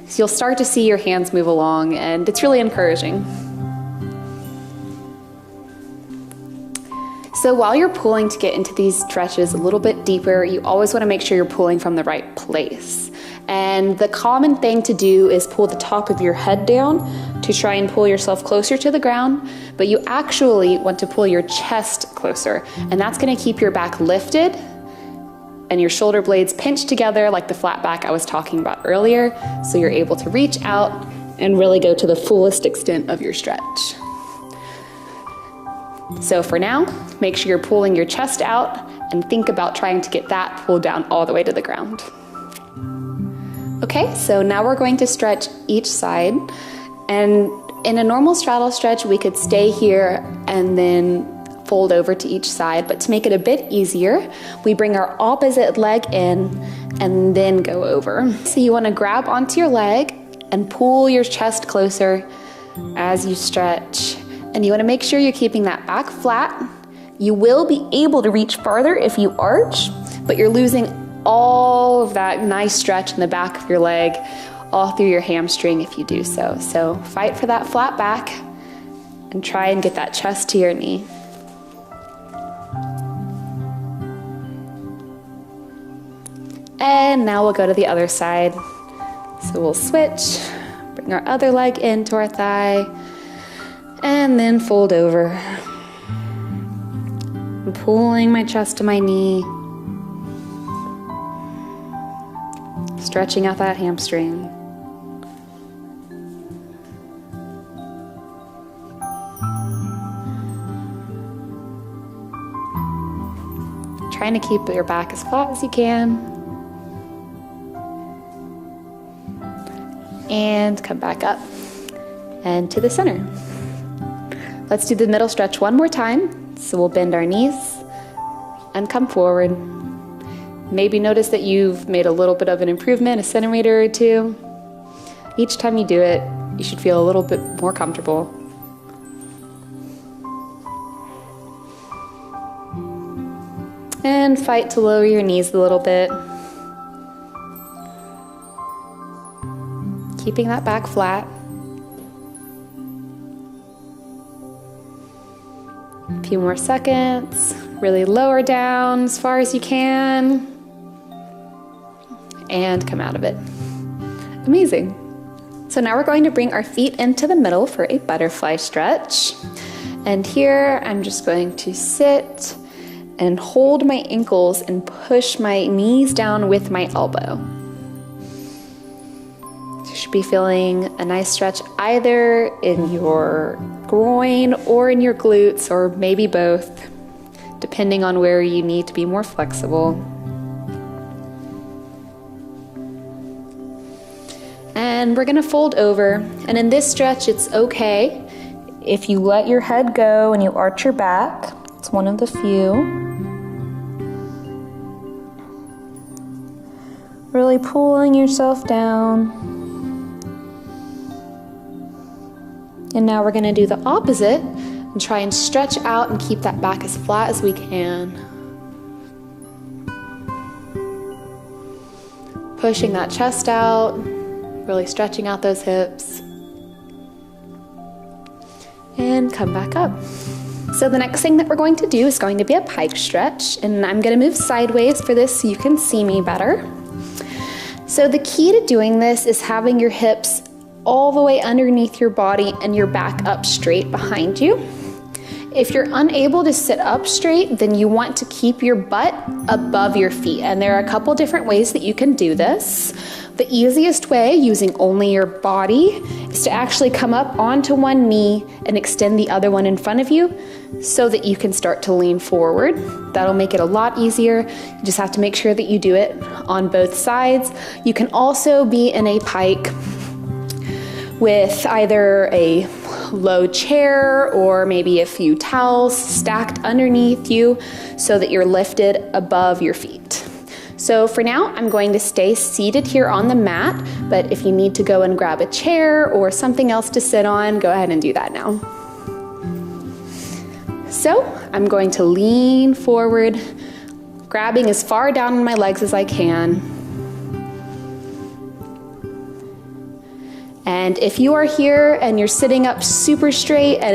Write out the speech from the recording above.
So you'll start to see your hands move along, and it's really encouraging. So while you're pulling to get into these stretches a little bit deeper, you always want to make sure you're pulling from the right place. And the common thing to do is pull the top of your head down to try and pull yourself closer to the ground, but you actually want to pull your chest closer, and that's going to keep your back lifted and your shoulder blades pinched together like the flat back I was talking about earlier, so you're able to reach out and really go to the fullest extent of your stretch. So for now, make sure you're pulling your chest out and think about trying to get that pulled down all the way to the ground. Okay, so now we're going to stretch each side, and in a normal straddle stretch, we could stay here and then fold over to each side, but to make it a bit easier, we bring our opposite leg in and then go over. So you want to grab onto your leg and pull your chest closer as you stretch, and you want to make sure you're keeping that back flat. You will be able to reach farther if you arch, but you're losing all of that nice stretch in the back of your leg, all through your hamstring if you do so. So fight for that flat back and try and get that chest to your knee. And now we'll go to the other side. So we'll switch, bring our other leg into our thigh, and then fold over. I'm pulling my chest to my knee, stretching out that hamstring. Trying to keep your back as flat as you can. And come back up and to the center. Let's do the middle stretch one more time. So we'll bend our knees and come forward. Maybe notice that you've made a little bit of an improvement, a centimeter or two. Each time you do it, you should feel a little bit more comfortable. And fight to lower your knees a little bit. Keeping that back flat. A few more seconds. Really lower down as far as you can. And come out of it. Amazing. So now we're going to bring our feet into the middle for a butterfly stretch. And here I'm just going to sit and hold my ankles and push my knees down with my elbow. You should be feeling a nice stretch either in your groin or in your glutes, or maybe both, depending on where you need to be more flexible. And we're gonna fold over, and in this stretch it's okay if you let your head go and you arch your back. It's one of the few. Really pulling yourself down. And now we're gonna do the opposite and try and stretch out and keep that back as flat as we can. Pushing that chest out, really stretching out those hips. And come back up. So the next thing that we're going to do is going to be a pike stretch, and I'm gonna move sideways for this so you can see me better. So the key to doing this is having your hips all the way underneath your body and your back up straight behind you. If you're unable to sit up straight, then you want to keep your butt above your feet. And there are a couple different ways that you can do this. The easiest way, using only your body, is to actually come up onto one knee and extend the other one in front of you so that you can start to lean forward. That'll make it a lot easier. You just have to make sure that you do it on both sides. You can also be in a pike with either a low chair or maybe a few towels stacked underneath you so that you're lifted above your feet. So for now, I'm going to stay seated here on the mat, but if you need to go and grab a chair or something else to sit on, go ahead and do that now. So I'm going to lean forward, grabbing as far down on my legs as I can. And if you are here and you're sitting up super straight and